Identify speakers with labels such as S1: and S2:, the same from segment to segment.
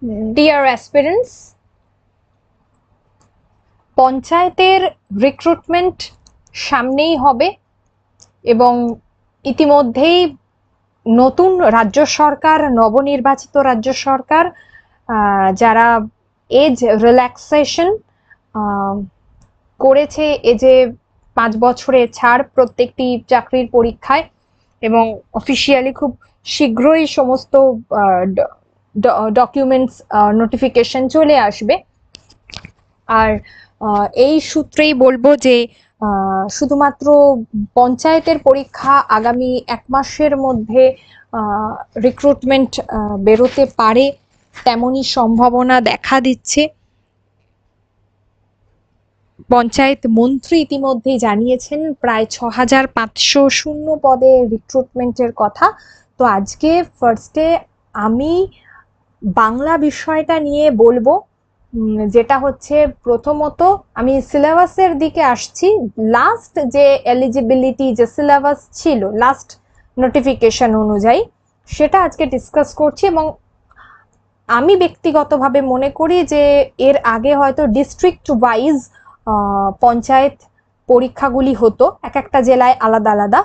S1: Dear aspirants, পঞ্চায়েতের recruitment সামনেই হবে এবং ইতিমধ্যেই নতুন রাজ্য সরকার, নবনির্বাচিত রাজ্য সরকার যারা এজ রিল্যাক্সেশন করেছে, এজে 5 বছরের ছাড় প্রত্যেকটি চাকরির পরীক্ষায়, এবং অফিসিয়ালি খুব শীঘ্রই সমস্ত ডকুমেন্টস নোটিফিকেশন চলে আসবে। আর এই সূত্রেই বলবো যে শুধুমাত্র পঞ্চায়েতের পরীক্ষা আগামী 1 মাসের মধ্যে রিক্রুটমেন্ট বেরোতে পারে তেমনই সম্ভাবনা দেখা দিচ্ছে। পঞ্চায়েত মন্ত্রী ইতিমধ্যেই জানিয়েছেন প্রায় 6500 শূন্য পদে রিক্রুটমেন্টের কথা। তো আজকে ফার্স্টে আমি বাংলা বিষয়টা নিয়ে বলবো, যেটা হচ্ছে প্রথমত আমি সিলেবাসের দিকে আসছি। লাস্ট যে এলিজিবিলিটি যে সিলেবাস ছিল লাস্ট নোটিফিকেশন অনুযায়ী, সেটা আজকে ডিসকাস করছি। এবং আমি ব্যক্তিগতভাবে মনে করি যে এর আগে হয়তো ডিস্ট্রিক্ট ওয়াইজ পঞ্চায়েত পরীক্ষাগুলি হতো, এক একটা জেলায় আলাদা আলাদা,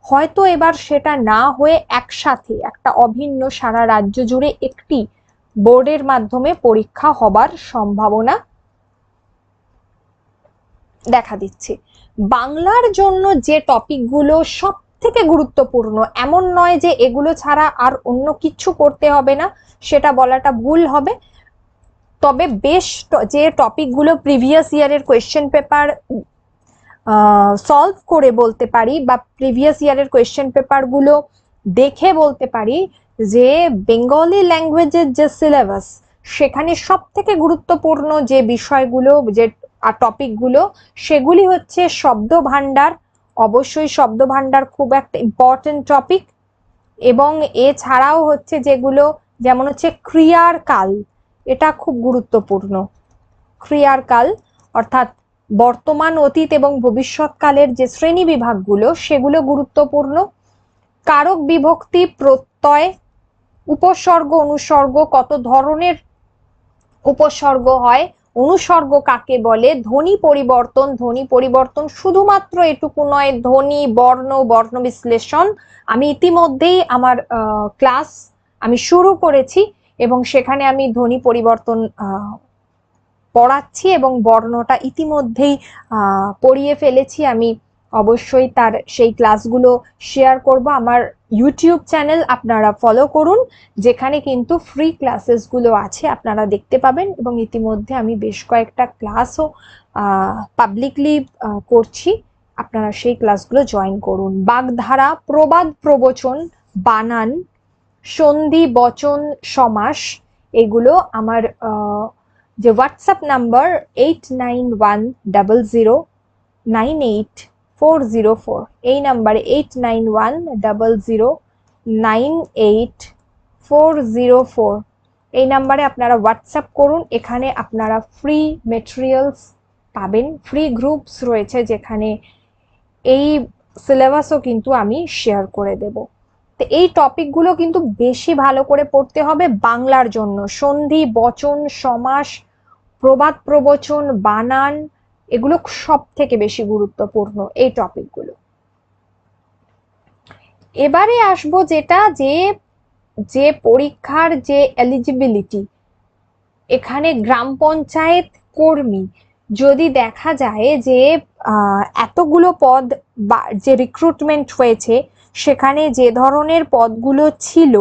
S1: হয়তো এবার সেটা না হয়ে একসাথে একটা অভিন্ন সারা রাজ্য জুড়ে একটি বোর্ডের মাধ্যমে পরীক্ষা হবার সম্ভাবনা দেখা দিচ্ছে। বাংলার জন্য যে টপিকগুলো সব থেকে গুরুত্বপূর্ণ, এমন নয় যে এগুলো ছাড়া আর অন্য কিছু করতে হবে না, সেটা বলাটা ভুল হবে। তবে বেশ যে টপিকগুলো প্রিভিয়াস ইয়ারের কোয়েশ্চেন পেপার সলভ করে বলতে পারি, বা প্রিভিয়াস ইয়ারের কোয়েশ্চেন পেপার গুলো দেখে বলতে পারি যে বেঙ্গলি ল্যাঙ্গুয়েজের যে সিলেবাস, সেখানে সব থেকে গুরুত্বপূর্ণ যে বিষয়গুলো, যে টপিকগুলো, সেগুলি হচ্ছে শব্দ ভান্ডার। অবশ্যই শব্দ ভান্ডার খুব একটা ইম্পর্টেন্ট টপিক। এবং এছাড়াও হচ্ছে যেগুলো, যেমন হচ্ছে ক্রিয়ার কাল, এটা খুব গুরুত্বপূর্ণ। ক্রিয়ার কাল অর্থাৎ বর্তমান, অতীত এবং ভবিষ্যৎকালের যে শ্রেণী বিভাগগুলো, সেগুলো গুরুত্বপূর্ণ। কারক বিভক্তি, প্রত্যয়, উপসর্গ, অনুসর্গ, কত ধরনের উপসর্গ হয়, অনুসর্গ কাকে বলে, ধ্বনি পরিবর্তন। ধ্বনি পরিবর্তন শুধুমাত্র এটুকু নয়, ধ্বনি, বর্ণ, বর্ণ বিশ্লেষণ। আমি ইতিমধ্যেই আমার ক্লাস আমি শুরু করেছি এবং সেখানে আমি ধ্বনি পরিবর্তন পড়াচ্ছি এবং বর্ণটা ইতিমধ্যেই পড়িয়ে ফেলেছি। আমি অবশ্যই তার সেই ক্লাসগুলো শেয়ার করব। আমার ইউটিউব চ্যানেল আপনারা ফলো করুন, যেখানে কিন্তু ফ্রি ক্লাসেসগুলো আছে, আপনারা দেখতে পাবেন। এবং ইতিমধ্যে আমি বেশ কয়েকটা ক্লাসও পাবলিকলি করছি, আপনারা সেই ক্লাসগুলো জয়েন করুন। বাগধারা, প্রবাদ প্রবচন, বানান, সন্ধি, বচন, সমাস, এগুলো আমার যে হোয়াটসঅ্যাপ নাম্বার 8910098404, এই নাম্বারে 8910098404, এই নাম্বারে আপনারা হোয়াটসঅ্যাপ করুন। এখানে আপনারা ফ্রি মেটেরিয়ালস পাবেন, ফ্রি গ্রুপস রয়েছে যেখানে এই সিলেবাসও কিন্তু আমি শেয়ার করে দেব। তো এই টপিকগুলো কিন্তু বেশি ভালো করে পড়তে হবে বাংলার জন্য। সন্ধি, বচন, সমাস, প্রবাদ প্রবচন, বানান, এগুলো সব থেকে বেশি গুরুত্বপূর্ণ এই টপিকগুলো। এবারে আসবো যেটা, যে পরীক্ষার যে এলিজিবিলিটি, এখানে গ্রাম পঞ্চায়েত কর্মী যদি দেখা যায় যে এতগুলো পদ বা যে রিক্রুটমেন্ট হয়েছে, সেখানে যে ধরনের পদগুলো ছিল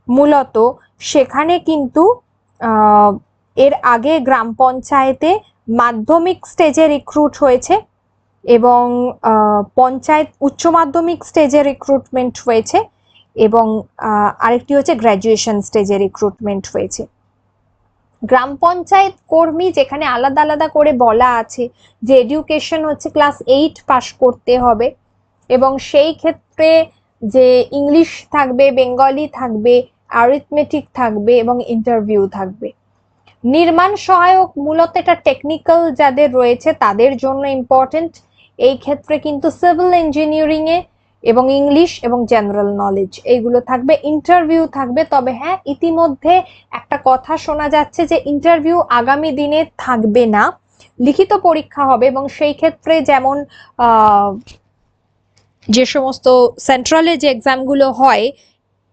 S1: মূলত, সেখানে কিন্তু এর আগে গ্রাম পঞ্চায়েতে মাধ্যমিক স্টেজে রিক্রুট হয়েছে এবং পঞ্চায়েত উচ্চ মাধ্যমিক স্টেজে রিক্রুটমেন্ট হয়েছে এবং আরেকটি হচ্ছে গ্র্যাজুয়েশন স্টেজে রিক্রুটমেন্ট হয়েছে। গ্রাম পঞ্চায়েত কর্মী যেখানে আলাদা আলাদা করে বলা আছে যে এডুকেশন হচ্ছে ক্লাস 8 পাস করতে হবে, এবং সেই ক্ষেত্রে যে ইংলিশ থাকবে, বেঙ্গলি থাকবে, অ্যারিথমেটিক থাকবে এবং ইন্টারভিউ থাকবে। নির্মাণ সহায়ক, মূলত এটা টেকনিক্যাল যাদের রয়েছে তাদের জন্য ইম্পর্টেন্ট। এই ক্ষেত্রে কিন্তু সিভিল ইঞ্জিনিয়ারিং এ এবং ইংলিশ এবং জেনারেল নলেজ এইগুলো থাকবে। ইন্টারভিউ থাকবে, তবে হ্যাঁ ইতিমধ্যে একটা কথা শোনা যাচ্ছে যে ইন্টারভিউ আগামী দিনে থাকবে না, লিখিত পরীক্ষা হবে। এবং সেই ক্ষেত্রে যেমন যে সমস্ত সেন্ট্রালে যে এক্সামগুলো হয়,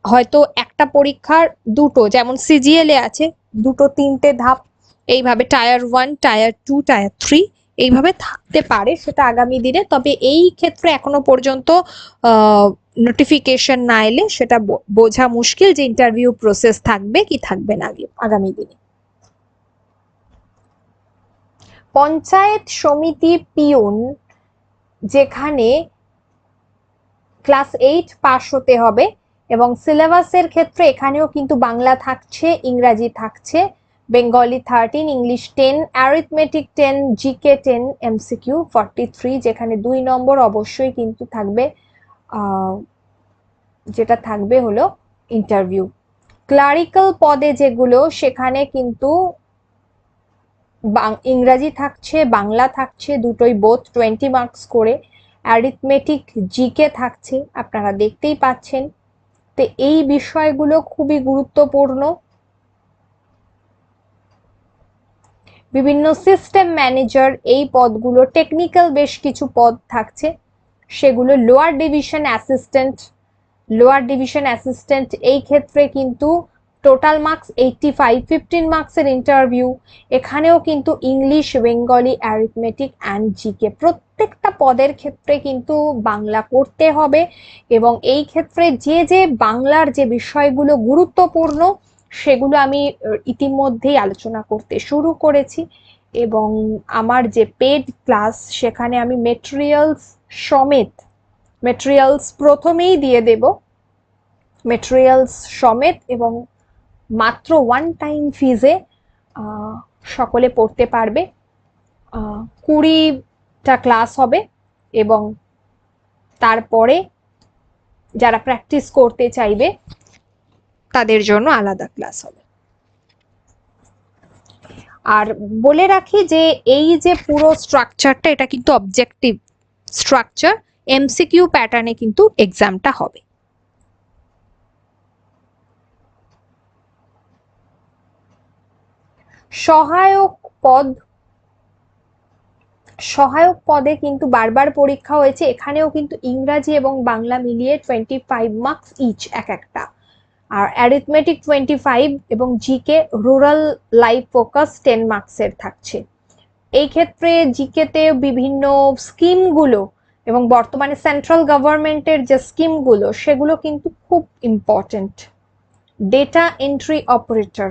S1: হয়তো একটা পরীক্ষার দুটো, যেমন সিজিএল এ আছে দুটো তিনটে ধাপ, এইভাবে টায়ার 1, টায়ার 2, টায়ার 3 এইভাবে থাকতে পারে, সেটা আগামী দিনে। তবে এই ক্ষেত্রে এখনো পর্যন্ত নোটিফিকেশন না এলে সেটা বোঝা মুশকিল যে ইন্টারভিউ প্রসেস থাকবে কি থাকবে না আগামী দিনে। পঞ্চায়েত সমিতি পিউন, যেখানে ক্লাস 8 পাস হতে হবে, এবং সিলেবাসের ক্ষেত্রে এখানেও কিন্তু বাংলা থাকছে, ইংরাজি থাকছে, Bengali 13, English 10, arithmetic 10, GK 10, MCQ 43, যেখানে 2 নম্বর অবশ্যই কিন্তু থাকবে, যেটা থাকবে হলো ইন্টারভিউ। ক্লারিক্যাল পদে যেগুলো, সেখানে কিন্তু ইংরাজি থাকছে, বাংলা থাকছে, দুটোই বোথ 20 মার্কস করে, অ্যারিথমেটিক, জিকে থাকছে, আপনারা দেখতেই পাচ্ছেন। তো এই বিষয়গুলো খুবই গুরুত্বপূর্ণ। বিভিন্ন সিস্টেম ম্যানেজার এই পদগুলো, টেকনিক্যাল বেশ কিছু পদ থাকছে, সেগুলো লোয়ার ডিভিশন অ্যাসিস্ট্যান্ট এই ক্ষেত্রে কিন্তু টোটাল মার্কস 85, 15 মার্কসের ইন্টারভিউ। এখানেও কিন্তু English, Bengali, arithmetic and GK প্রত্যেকটা পদের ক্ষেত্রে কিন্তু বাংলা করতে হবে। এবং এই ক্ষেত্রে যে যে বাংলার যে বিষয়গুলো গুরুত্বপূর্ণ সেগুলো আমি ইতিমধ্যেই আলোচনা করতে শুরু করেছি। এবং আমার যে পেড ক্লাস, সেখানে আমি মেটেরিয়ালস প্রথমেই দিয়ে দেব, মেটেরিয়ালস সমেত, এবং মাত্র 1 টাইম ফিজে সকলে পড়তে পারবে। 20টা ক্লাস হবে, এবং তারপরে যারা প্র্যাকটিস করতে চাইবে তাদের জন্য আলাদা ক্লাস হবে। আর বলে রাখি যে এই যে পুরো স্ট্রাকচারটা, এটা কিন্তু অবজেক্টিভ স্ট্রাকচার, এমসিকিউ প্যাটার্নে কিন্তু এক্সামটা হবে। সহায়ক পদে কিন্তু বারবার পরীক্ষা হয়েছে, এখানেও কিন্তু ইংরাজি এবং বাংলা মিলিয়ে 25 মার্কস ইচ একটা, আর অ্যারিথমেটিক 25, এবং জিকে রুরাল লাইফ ফোকাস 10 মার্কসের থাকছে। এই ক্ষেত্রে জিকেতে বিভিন্ন স্কিমগুলো এবং বর্তমানে সেন্ট্রাল গভর্নমেন্টের যে স্কিমগুলো সেগুলো কিন্তু খুব ইম্পর্টেন্ট। ডেটা এন্ট্রি অপারেটর,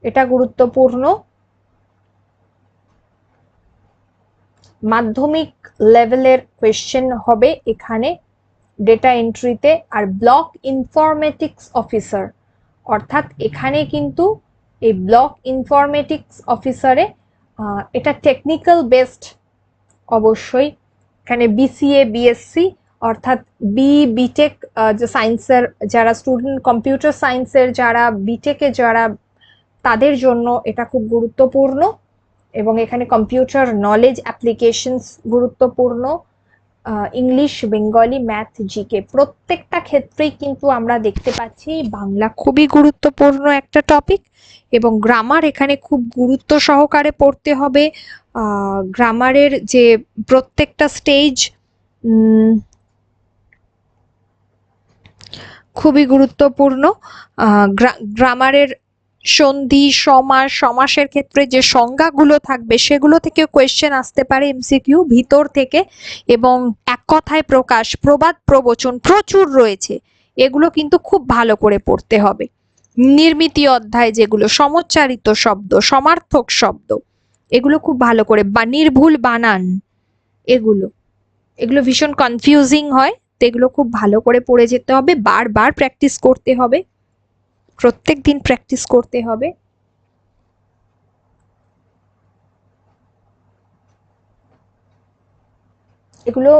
S1: এটা গুরুত্বপূর্ণ। মাধ্যমিক লেভেলের কোয়েশ্চেন হবে এখানে ডেটা এন্ট্রিতে। আর ব্লক ইনফরমেটিক্স অফিসার, অর্থাৎ এখানে কিন্তু এই ব্লক ইনফরমেটিক্স অফিসারে এটা টেকনিক্যাল বেসড অবশ্যই। এখানে বিসিএ, বিএসসি, অর্থাৎ বিটেক যে সায়েন্সের যারা স্টুডেন্ট, কম্পিউটার সায়েন্সের যারা, বিটেকে যারা, তাদের জন্য এটা খুব গুরুত্বপূর্ণ। এবং এখানে কম্পিউটার নলেজ অ্যাপ্লিকেশনস গুরুত্বপূর্ণ, ইংলিশ, বেঙ্গলি, ম্যাথ, জিকে প্রত্যেকটা ক্ষেত্রেই কিন্তু আমরা দেখতে পাচ্ছি বাংলা খুবই গুরুত্বপূর্ণ একটা টপিক। এবং গ্রামার এখানে খুব গুরুত্ব সহকারে পড়তে হবে। গ্রামারের যে প্রত্যেকটা স্টেজ খুবই গুরুত্বপূর্ণ। গ্রামারের সন্ধি, সমাসের ক্ষেত্রে যে সংজ্ঞাগুলো থাকবে সেগুলো থেকে কোয়েশ্চেন আসতে পারে এমসিকিউ ভিতর থেকে। এবং এক কথায় প্রকাশ, প্রবাদ, প্রবচন প্রচুর রয়েছে, এগুলো কিন্তু খুব ভালো করে পড়তে হবে। নির্মিতি অধ্যায় যেগুলো, সমচ্চারিত শব্দ, সমার্থক শব্দ, এগুলো খুব ভালো করে, বা নির্ভুল বানান, এগুলো ভীষণ কনফিউজিং হয়, তো এগুলো খুব ভালো করে পড়ে যেতে হবে, বারবার প্র্যাকটিস করতে হবে, প্রত্যেক দিন প্র্যাকটিস করতে হবে। এগুলো,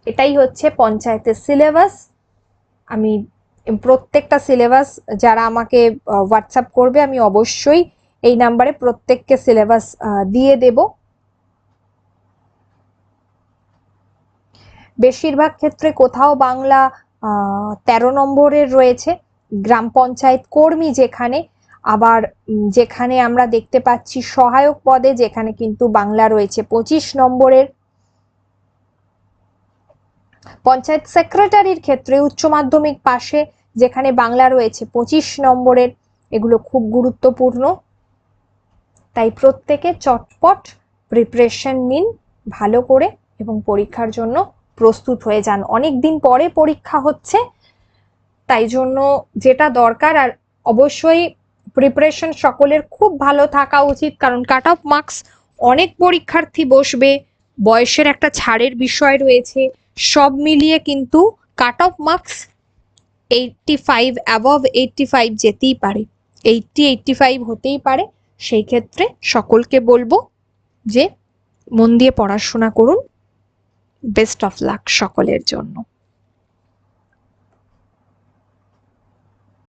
S1: এটাই হচ্ছে পঞ্চায়েতের সিলেবাস। আমি প্রত্যেকটা সিলেবাস, যারা আমাকে হোয়াটসঅ্যাপ করবে আমি অবশ্যই এই নাম্বারে প্রত্যেককে সিলেবাস দিয়ে দেব। বেশিরভাগ ক্ষেত্রে কোথাও বাংলা 13 নম্বরের রয়েছে, গ্রাম পঞ্চায়েত কর্মী যেখানে, আবার যেখানে আমরা দেখতে পাচ্ছি সহায়ক পদে যেখানে কিন্তু বাংলা রয়েছে 25 নম্বরের। পঞ্চায়েত সেক্রেটারির ক্ষেত্রে উচ্চ মাধ্যমিক পাশে যেখানে বাংলা রয়েছে 25 নম্বরের। এগুলো খুব গুরুত্বপূর্ণ, তাই প্রত্যেকে চটপট প্রিপারেশন নিন ভালো করে এবং পরীক্ষার জন্য প্রস্তুত হয়ে যান। অনেক দিন পরে পরীক্ষা হচ্ছে, তাই জন্য যেটা দরকার, আর অবশ্যই প্রিপারেশন সকলের খুব ভালো থাকা উচিত, কারণ কাট অফ মার্কস অনেক পরীক্ষার্থী বসবে, বয়সের একটা ছাড়ের বিষয় রয়েছে, সব মিলিয়ে কিন্তু কাট অফ মার্কস 85 অ্যাবভ 85 যেতেই পারে, 85 হতেই পারে। সেই ক্ষেত্রে সকলকে বলবো যে মন দিয়ে পড়াশোনা করুন। বেস্ট অফ লাক সকলের জন্য।